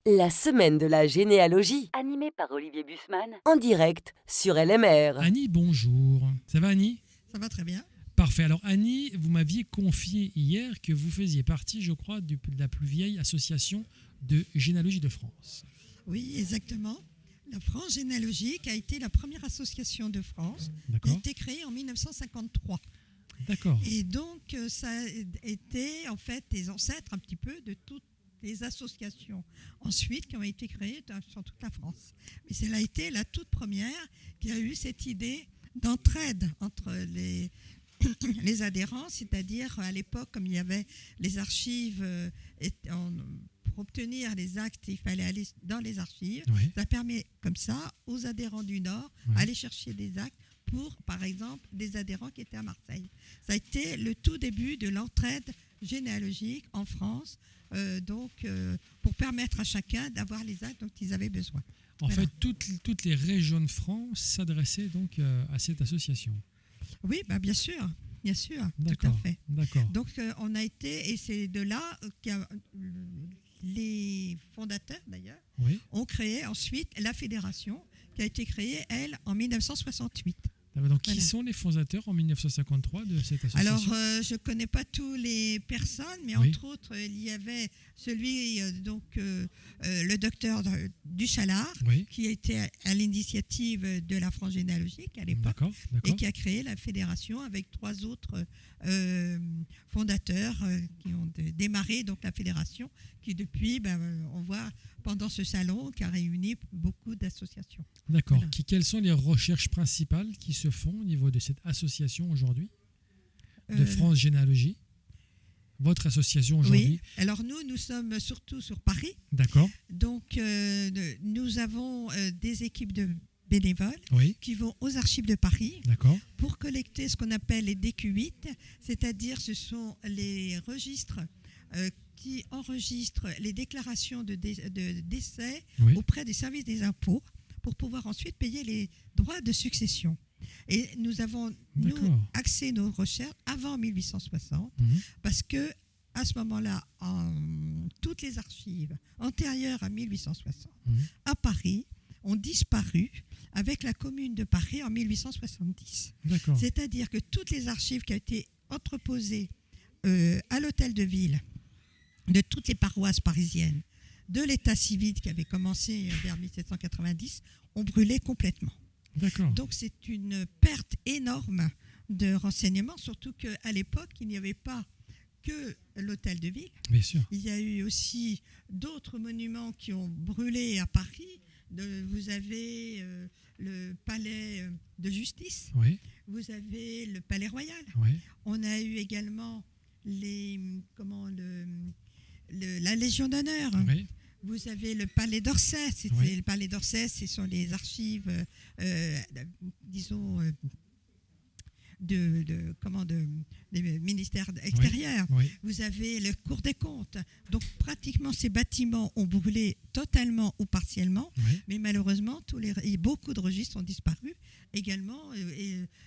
La semaine de la généalogie, animée par Olivier Bussmann, en direct sur LMR. Annie, bonjour. Ça va Annie? Ça va très bien. Parfait. Alors Annie, vous m'aviez confié hier que vous faisiez partie, je crois, de la plus vieille association de généalogie de France. Oui, exactement. La France généalogique a été la première association de France. Elle a D'accord. été créée en 1953. D'accord. Et donc, ça a été en fait des ancêtres un petit peu de toutes les associations ensuite qui ont été créées sur toute la France. Mais celle a été la toute première qui a eu cette idée d'entraide entre les adhérents, c'est-à-dire à l'époque, comme il y avait les archives, pour obtenir les actes, il fallait aller dans les archives. Oui. Ça permet comme ça aux adhérents du Nord Oui. aller chercher des actes pour, par exemple, des adhérents qui étaient à Marseille. Ça a été le tout début de l'entraide généalogique en France, pour permettre à chacun d'avoir les actes dont ils avaient besoin. En Voilà. fait, toutes les régions de France s'adressaient donc à cette association. Oui, bien sûr, tout à D'accord. fait. D'accord. Donc, on a été, et c'est de là que les fondateurs, d'ailleurs, Oui. ont créé ensuite la fédération qui a été créée, elle, en 1968. Donc, qui Voilà. sont les fondateurs en 1953 de cette association? Alors, je ne connais pas toutes les personnes, mais Oui. entre autres, il y avait celui, le docteur Duchalard, Oui. qui était à l'initiative de la France généalogique à l'époque, D'accord. et D'accord. qui a créé la fédération avec 3 autres fondateurs qui ont démarré donc la fédération, qui depuis, on voit pendant ce salon, qui a réuni beaucoup d'associations. D'accord. Voilà. Quelles sont les recherches principales qui se font au niveau de cette association aujourd'hui, de Euh, France Généalogie? Votre association Oui, aujourd'hui? alors nous sommes surtout sur Paris. D'accord. Donc, nous avons des équipes de bénévoles Oui. qui vont aux archives de Paris D'accord. pour collecter ce qu'on appelle les DQ8, c'est-à-dire ce sont les registres qui enregistrent les déclarations de décès Oui. auprès des services des impôts pour pouvoir ensuite payer les droits de succession. Et nous avons, nous, D'accord. axé nos recherches avant 1860 Mhm. parce que à ce moment-là, toutes les archives antérieures à 1860 Mhm. à Paris ont disparu avec la Commune de Paris en 1870. D'accord. C'est-à-dire que toutes les archives qui ont été entreposées à l'hôtel de ville de toutes les paroisses parisiennes, de l'état civil qui avait commencé vers 1790, ont brûlé complètement. D'accord. Donc c'est une perte énorme de renseignements, surtout qu'à l'époque, il n'y avait pas que l'hôtel de ville. Bien sûr. Il y a eu aussi d'autres monuments qui ont brûlé à Paris. Vous avez le palais de justice, Oui. vous avez le palais royal. Oui. On a eu également la Légion d'honneur. Oui. Vous avez le palais d'Orsay. Oui. Le palais d'Orsay, ce sont les archives, disons, des ministères extérieurs. Oui. Vous avez le Cour des comptes. Donc, pratiquement, ces bâtiments ont brûlé totalement ou partiellement. Oui. Mais malheureusement, beaucoup de registres ont disparu. Également,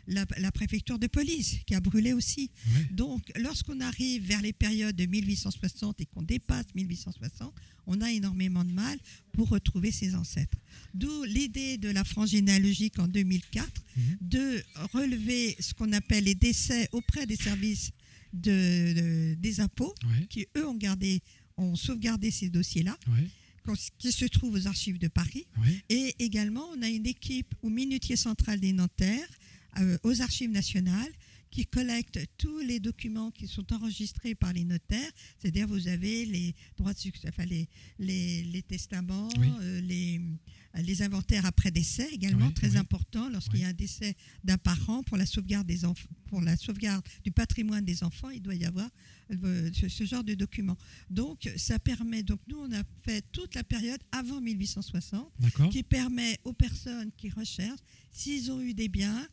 la préfecture de police qui a brûlé aussi. Oui. Donc, lorsqu'on arrive vers les périodes de 1860 et qu'on dépasse 1860, on a énormément de mal pour retrouver ses ancêtres. D'où l'idée de la France généalogique en 2004 Mhm. de relever ce qu'on appelle les décès auprès des services des impôts, Oui. qui eux ont sauvegardé ces dossiers-là, Oui. qui se trouvent aux archives de Paris. Oui. Et également, on a une équipe au minutier central des notaires, aux archives nationales, qui collecte tous les documents qui sont enregistrés par les notaires. C'est-à-dire, vous avez les droits de succès, enfin les testaments, Oui. les inventaires après décès également, Oui, très oui. important lorsqu'il y a un décès d'un parent pour la sauvegarde des enfants, pour la sauvegarde du patrimoine des enfants, il doit y avoir ce genre de documents. Donc, ça permet. Donc, nous, on a fait toute la période avant 1860, D'accord. qui permet aux personnes qui recherchent, s'ils ont eu des biens,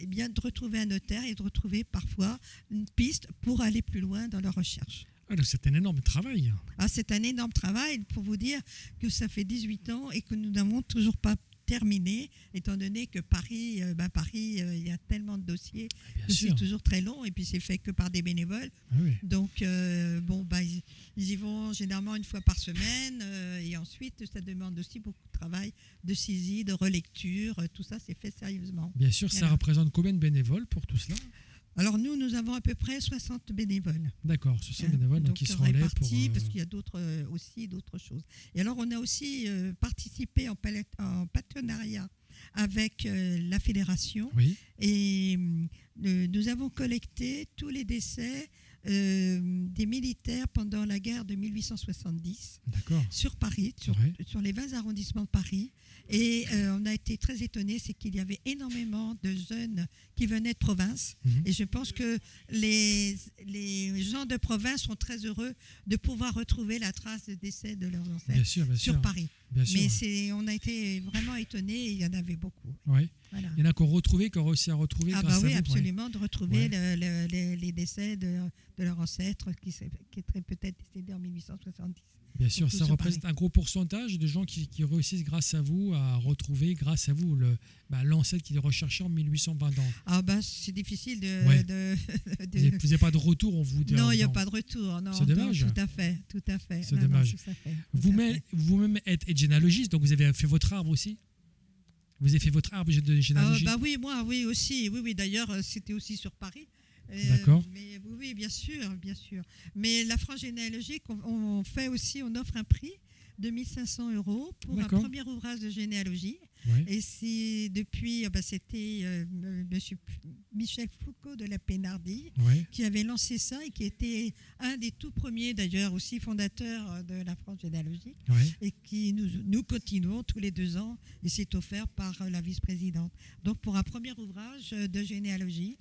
bien de retrouver un notaire et de retrouver parfois une piste pour aller plus loin dans leur recherche. Alors, c'est un énorme travail. C'est un énorme travail pour vous dire que ça fait 18 ans et que nous n'avons toujours pas terminer, étant donné que Paris, il y a tellement de dossiers Bien que sûr. c'est toujours très long et puis c'est fait que par des bénévoles. Ah oui. Donc, ils y vont généralement une fois par semaine et ensuite, ça demande aussi beaucoup de travail, de saisie, de relecture. Tout ça, c'est fait sérieusement. Bien sûr, ça Voilà. représente combien de bénévoles pour tout cela? Alors, nous avons à peu près 60 bénévoles. D'accord, ce sont des bénévoles donc, qui se relaient pour... répartis, parce qu'il y a aussi d'autres choses. Et alors, on a aussi participé en partenariat avec la fédération Oui, et nous avons collecté tous les décès des militaires pendant la guerre de 1870 d'accord. sur Paris, sur les 20 arrondissements de Paris. Et on a été très étonnés, c'est qu'il y avait énormément de jeunes qui venaient de province. Mhm. Et je pense que les gens de province sont très heureux de pouvoir retrouver la trace de décès de leurs ancêtres Bien sûr, bien sur sûr. Paris. Bien sûr. Mais on a été vraiment étonés et il y en avait beaucoup. Ouais. Voilà. Il y en a qui ont réussi à retrouver Ah grâce bah oui, à vous. absolument, de retrouver Ouais. les décès de leurs ancêtres qui étaient peut-être décédés en 1870. Bien sûr, Tout ça sur représente un gros pourcentage de gens qui réussissent grâce à vous à retrouver, grâce à vous, l'ancêtre qui est recherché en 1820 ans. Ah bah c'est difficile Ouais. de Vous n'avez pas de retour, on vous dit. Non, il n'y a pas de retour. Non, C'est dommage. Non, tout à fait. C'est Non, dommage. tout à fait, tout Vous-même à fait. vous-même êtes généalogiste, donc vous avez fait votre arbre aussi? Vous avez fait votre arbre de généalogie? Oui, moi, oui, aussi. Oui, d'ailleurs, c'était aussi sur Paris. D'accord. Mais oui, bien sûr. Mais la frange généalogique, on fait aussi, on offre un prix de 1 500 € pour un D'accord. premier ouvrage de généalogie. Ouais. Et c'est depuis, c'était Monsieur Michel Foucault de la Pénardie Ouais. qui avait lancé ça et qui était un des tout premiers, d'ailleurs, aussi fondateur de la frange généalogique. Ouais. Et qui nous continuons tous les 2 ans et c'est offert par la vice-présidente. Donc pour un premier ouvrage de généalogie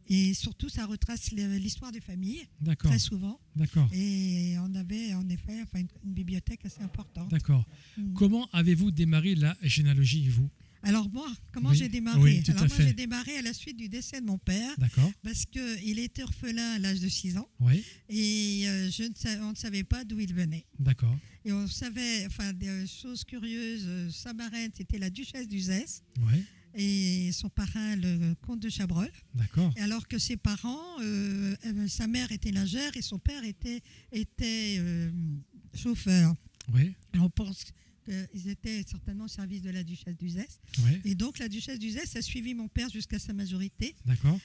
et surtout ça retrace l'histoire des familles D'accord. très souvent D'accord. et on avait en effet une bibliothèque assez importante. D'accord. Mm. Comment avez-vous démarré la généalogie, vous? Alors moi, comment Oui. j'ai démarré? Oui, tout à Alors moi fait. j'ai démarré à la suite du décès de mon père D'accord. parce qu'il était orphelin à l'âge de 6 ans Oui. et on ne savait pas d'où il venait. D'accord. Et on savait, des choses curieuses, sa marraine c'était la duchesse d'Uzès. Oui. Et son parrain, le comte de Chabrol. D'accord. Alors que ses parents, sa mère était lingère et son père était chauffeur. Oui. On pense qu'ils étaient certainement au service de la duchesse d'Uzès. Oui. Et donc la duchesse d'Uzès a suivi mon père jusqu'à sa majorité. D'accord.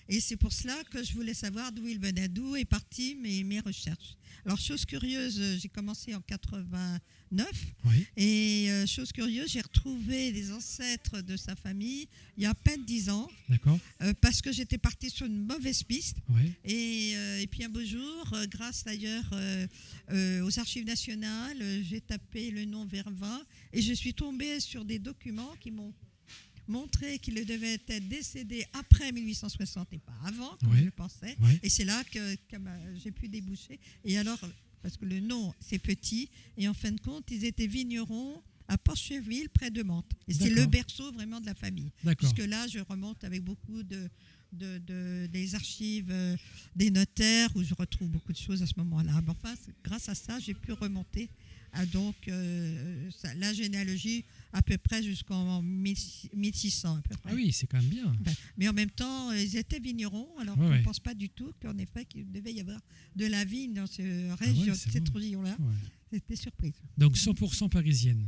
Et c'est pour cela que je voulais savoir d'où il venait, d'où est partie mes recherches. Alors, chose curieuse, j'ai commencé en 89 Oui. et chose curieuse, j'ai retrouvé les ancêtres de sa famille il y a à peine 10 ans D'accord. parce que j'étais partie sur une mauvaise piste. Oui. Et puis un beau jour, grâce d'ailleurs aux archives nationales, j'ai tapé le nom Vervin et je suis tombée sur des documents qui m'ont montré qu'il devait être décédé après 1860 et pas avant, comme Oui. je pensais. Oui. Et c'est là que j'ai pu déboucher. Et alors, parce que le nom, c'est petit, et en fin de compte, ils étaient vignerons à Porcheville, près de Mantes. Et c'est D'accord. le berceau vraiment de la famille. D'accord. Puisque là, je remonte avec beaucoup des archives des notaires où je retrouve beaucoup de choses à ce moment-là. Mais enfin, grâce à ça, j'ai pu remonter à la généalogie à peu près jusqu'en 1600 à peu près. Ah oui, c'est quand même bien. Mais en même temps, ils étaient vignerons, alors Ouais, qu'on ne ouais. pense pas du tout qu'en effet, qu'il devait y avoir de la vigne dans ouais, c'est cette bon. région-là. Ouais. C'était surprise. Donc 100% parisienne.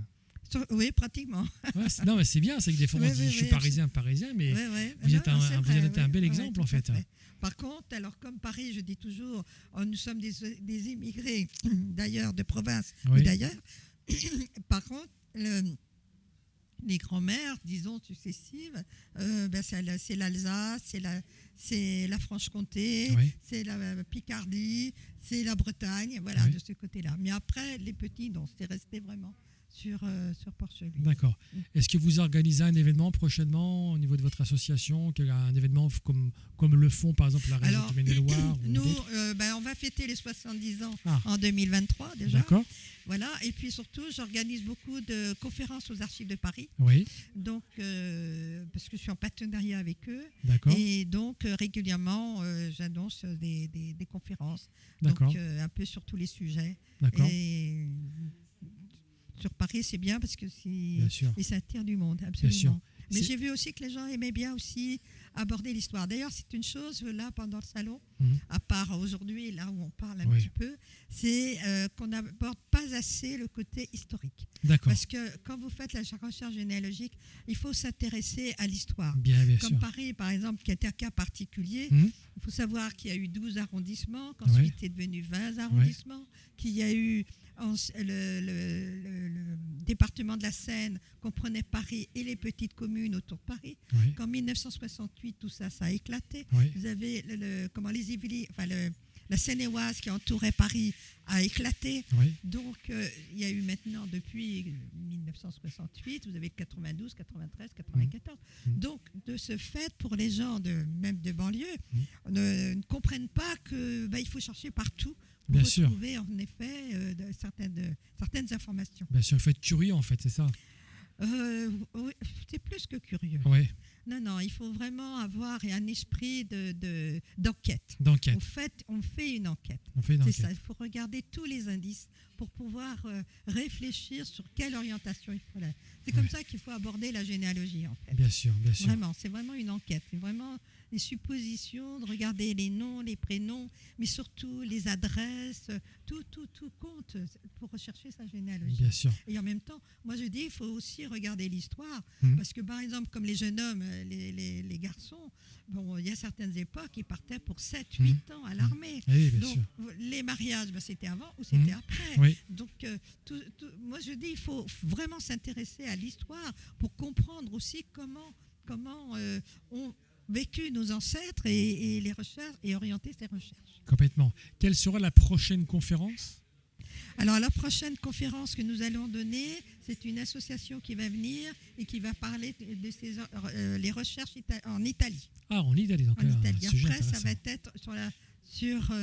Oui, pratiquement. Ouais, non, mais c'est bien, c'est que des fois on Oui, se dit oui, je suis oui, parisien, mais Ouais. vous êtes Non, c'est vous vrai, êtes un oui. bel Ouais, exemple tout en à fait. Par contre, alors comme Paris, je dis toujours, nous sommes des immigrés d'ailleurs, de province Oui. ou d'ailleurs. Par contre, les grands-mères, disons, successives, c'est l'Alsace, c'est la Franche-Comté, Oui. c'est la Picardie, c'est la Bretagne, voilà, Oui. de ce côté-là. Mais après, les petits, non, c'est resté vraiment sur Porcheville. D'accord. Est-ce que vous organisez un événement prochainement au niveau de votre association, un événement comme le font par exemple la région Alors, du Maine-et-Loire ou nous, d'autres? on va fêter les 70 ans Ah. en 2023 déjà. D'accord. Voilà. Et puis surtout, j'organise beaucoup de conférences aux Archives de Paris. Oui. Donc, parce que je suis en partenariat avec eux. D'accord. Et donc, régulièrement, j'annonce des conférences. D'accord. Donc, un peu sur tous les sujets. D'accord. Et sur Paris, c'est bien parce que Bien sûr. et ça attire du monde, Bien sûr. absolument. Mais C'est- j'ai vu aussi que les gens aimaient bien aussi aborder l'histoire. D'ailleurs, c'est une chose, là, pendant le salon, Mhm. à part aujourd'hui, là où on parle un Oui. petit peu, c'est qu'on n'aborde pas assez le côté historique. D'accord. Parce que quand vous faites la recherche généalogique, il faut s'intéresser à l'histoire. Bien Comme sûr. Paris, par exemple, qui est un cas particulier, Mhm. il faut savoir qu'il y a eu 12 arrondissements, qu'ensuite c'est devenu 20 arrondissements, qu'il y a eu le département de la Seine comprenait Paris et les petites communes autour de Paris. Oui. Qu'en 1968, tout ça, ça a éclaté. Oui. Vous avez les Yvelines, la Seine-et-Oise qui entourait Paris a éclaté. Oui. Donc, il y a eu maintenant, depuis 1968, vous avez 92, 93, 94. Donc, de ce fait, pour les gens même de banlieue, ne comprennent pas qu'il faut chercher partout pour Bien sûr. retrouver, en effet, certaines informations. Bien sûr, il faut être curieux en fait, c'est ça. Oui, c'est plus que curieux. Oui. Non, il faut vraiment avoir un esprit d'enquête. D'enquête. On fait une enquête. On fait une C'est enquête. ça, il faut regarder tous les indices pour pouvoir réfléchir sur quelle orientation il faut aller. C'est comme ça qu'il faut aborder la généalogie, en fait. Bien sûr, bien sûr. Vraiment, c'est vraiment une enquête. C'est vraiment les suppositions, de regarder les noms, les prénoms, mais surtout les adresses. Tout compte pour rechercher sa généalogie. Bien sûr. Et en même temps, moi je dis, il faut aussi regarder l'histoire. Mhm. Parce que par exemple, comme les jeunes hommes, les garçons, bon, il y a certaines époques, ils partaient pour 7, 8 ans à l'armée. Oui, bien Donc, sûr. les mariages, c'était avant ou c'était après. Oui. Donc, moi, je dis, il faut vraiment s'intéresser à l'histoire pour comprendre aussi comment ont vécu nos ancêtres et les recherches et orienter ces recherches. Complètement. Quelle sera la prochaine conférence? Alors, la prochaine conférence que nous allons donner, c'est une association qui va venir et qui va parler de les recherches en Italie. Ah, en Italie, donc En Italie. un sujet Après, ça va intéressant. être sur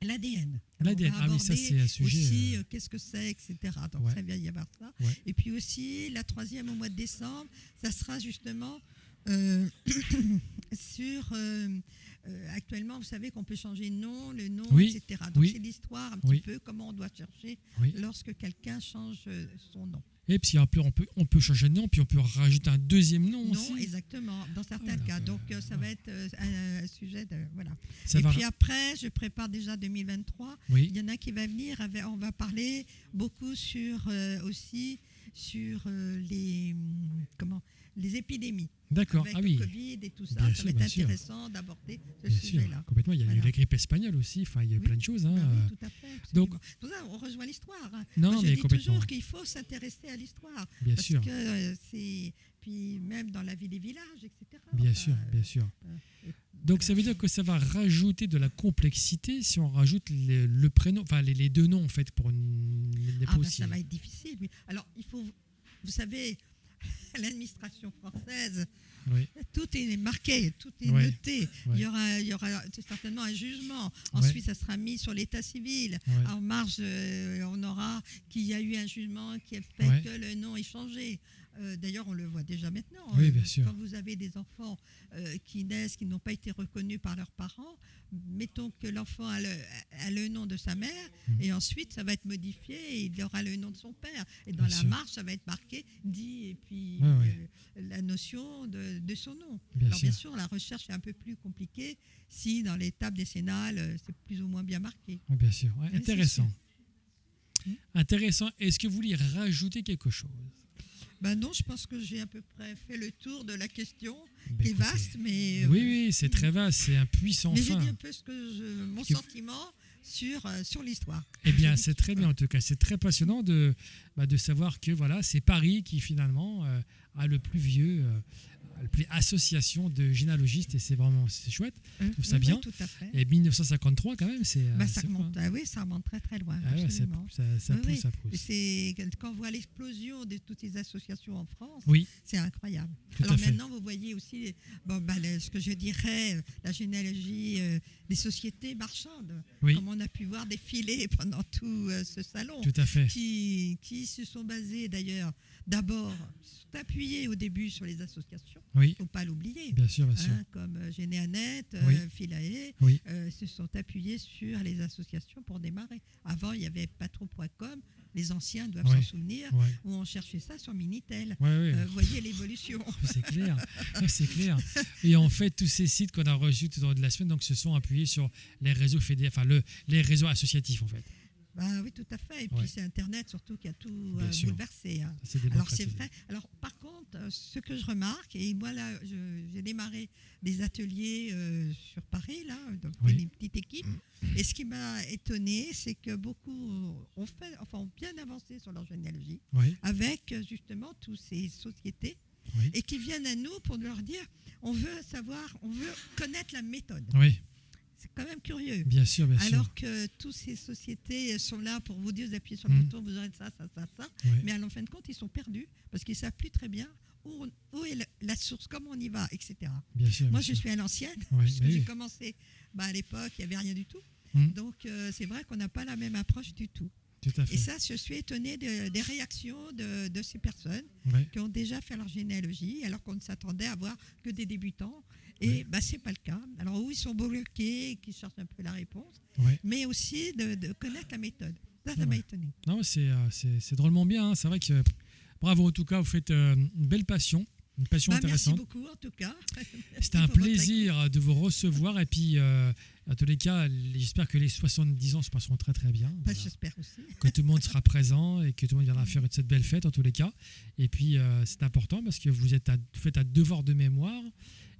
l'ADN. L'ADN, On va ah oui, ça aborder c'est un sujet. aussi qu'est-ce que c'est, etc. Donc Ouais. ça va y avoir ça. Ouais. Et puis aussi, la 3e au mois de décembre, ça sera justement sur... actuellement, vous savez qu'on peut changer de nom, le nom, Oui. etc. Donc Oui. c'est l'histoire un Oui. petit peu, comment on doit chercher Oui. lorsque quelqu'un change son nom. Et puis on peut changer de nom, puis on peut rajouter un deuxième nom Non, aussi. exactement, dans certains Voilà, cas. Donc ça va être un sujet de... Voilà. Ça Et va. puis après, je prépare déjà 2023. Oui. Il y en a qui va venir, on va parler beaucoup sur les épidémies. D'accord. Avec Ah oui. le Covid et tout ça, Bien ça sûr, va être bien sûr. intéressant d'aborder ce Bien sûr. sujet-là. Complètement. Il y a eu Voilà. la grippe espagnole aussi. Enfin, il y a eu Oui. plein de choses. Hein. Ben oui, tout à fait. Donc- Donc, pour ça, on rejoint l'histoire. Hein. Non, Moi, je mais dis complètement. toujours qu'il faut s'intéresser à l'histoire. Bien Parce sûr. que c'est... Puis même dans la vie des villages, etc. Bien Enfin, sûr, bien sûr. et Donc ça veut dire que ça va rajouter de la complexité si on rajoute le prénom, enfin les deux noms en fait pour une époque aussi. ça va être difficile. Oui. Alors, il faut... Vous savez, l'administration française... Oui. Tout est marqué, tout est Ouais, noté. ouais. Il y aura certainement un jugement. Ensuite, ça sera mis sur l'état civil. Ouais. En marge, on aura qu'il y a eu un jugement qui a fait Ouais. que le nom est changé. D'ailleurs, on le voit déjà maintenant. Oui, bien sûr. Quand vous avez des enfants qui naissent, qui n'ont pas été reconnus par leurs parents, mettons que l'enfant a le nom de sa mère, et ensuite, ça va être modifié et il aura le nom de son père. Et dans Bien la sûr. marge, ça va être marqué dit, et puis Ouais, ouais. la notion de son nom. Bien Alors, sûr. bien sûr, la recherche est un peu plus compliquée si dans les tables décennales, c'est plus ou moins bien marqué. Oui, bien sûr. Ouais, Oui, intéressant. c'est sûr. Intéressant. Est-ce que vous voulez rajouter quelque chose? Ben non, je pense que j'ai à peu près fait le tour de la question, Ben, qui est écoutez, vaste, mais... Oui, c'est très vaste, c'est un puissant mais j'ai fin. dit un peu mon sentiment sur l'histoire. Eh bien, c'est très bien en tout cas. C'est très passionnant de savoir que voilà, c'est Paris qui finalement a le plus vieux, le plus association de généalogistes et c'est chouette. Je trouve ça Oui, bien. tout à fait. Et 1953 quand même, c'est. Ça c'est remonte, fort, hein. ça remonte très très loin. Ah ouais, ça absolument. pousse, Oui. ça pousse. C'est quand on voit l'explosion de toutes ces associations en France, Oui, c'est incroyable. tout Alors à fait. maintenant, vous voyez aussi ce que je dirais, la généalogie des sociétés marchandes, Oui. comme on a pu voir défiler pendant tout ce salon, Tout à fait. qui se sont basées d'ailleurs, d'abord, sont appuyées au début sur les associations, Oui, faut pas l'oublier. bien sûr, bien sûr. Comme Généanet, Oui. Philae, Oui. se sont appuyés sur les associations pour démarrer. Avant, il n'y avait pas trop.com, les anciens doivent Oui. s'en souvenir, Ouais. où on cherchait ça sur Minitel. Ouais, ouais. Voyez l'évolution. C'est clair. Ouais, c'est clair. Et en fait, tous ces sites qu'on a reçus tout au long de la semaine donc, se sont appuyés sur les réseaux les réseaux associatifs, en fait. Bah oui, tout à fait. Et puis Ouais. c'est Internet surtout qui a tout Bien sûr. bouleversé. Hein. Ça s'est Alors c'est démocratisé. vrai. Alors par contre, ce que je remarque, et moi là, j'ai démarré des ateliers sur Paris, là, donc Oui. une petite équipe. Et ce qui m'a étonné, c'est que beaucoup ont bien avancé sur leur généalogie, Oui, avec justement toutes ces sociétés, oui. et qui viennent à nous pour leur dire, on veut savoir, on veut connaître la méthode. Oui, C'est quand même curieux. bien sûr, bien sûr. Alors que toutes ces sociétés sont là pour vous dire, vous appuyez sur le bouton, vous aurez ça. Oui. Mais en fin de compte, ils sont perdus parce qu'ils ne savent plus très bien où est la source, comment on y va, etc. Bien sûr, Moi, bien je sûr. suis à l'ancienne, Oui, puisque oui. j'ai commencé à l'époque, il n'y avait rien du tout. Mm. Donc, c'est vrai qu'on n'a pas la même approche du tout. Tout à fait. Et ça, je suis étonnée des réactions de ces personnes Ouais. qui ont déjà fait leur généalogie, alors qu'on ne s'attendait à voir que des débutants. Et Oui. ce n'est pas le cas. Alors, où ils sont bloqués, qui cherchent un peu la réponse, Ouais. mais aussi de connaître la méthode. Ça Ouais. m'a étonné. Non, c'est drôlement bien. Hein. C'est vrai que bravo en tout cas, vous faites une belle passion. Une passion Merci intéressante. beaucoup, en tout cas. C'était un plaisir de vous recevoir. Et puis, à tous les cas, j'espère que les 70 ans se passeront très très bien. Voilà. J'espère aussi. Que tout le monde sera présent et que tout le monde viendra faire cette belle fête en tous les cas. Et puis, c'est important parce que vous faites un devoir de mémoire.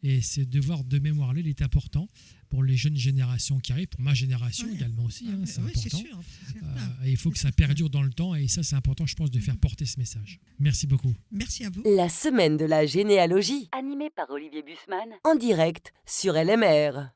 Et ce devoir de mémoire-là, il est important pour les jeunes générations qui arrivent, pour ma génération Ouais. également aussi. Hein, c'est Oui, c'est important. sûr. C'est certain. Et il faut que ça perdure dans le temps. Et ça, c'est important, je pense, de faire porter ce message. Merci beaucoup. Merci à vous. La semaine de la généalogie, animée par Olivier Bussmann, en direct sur LMR.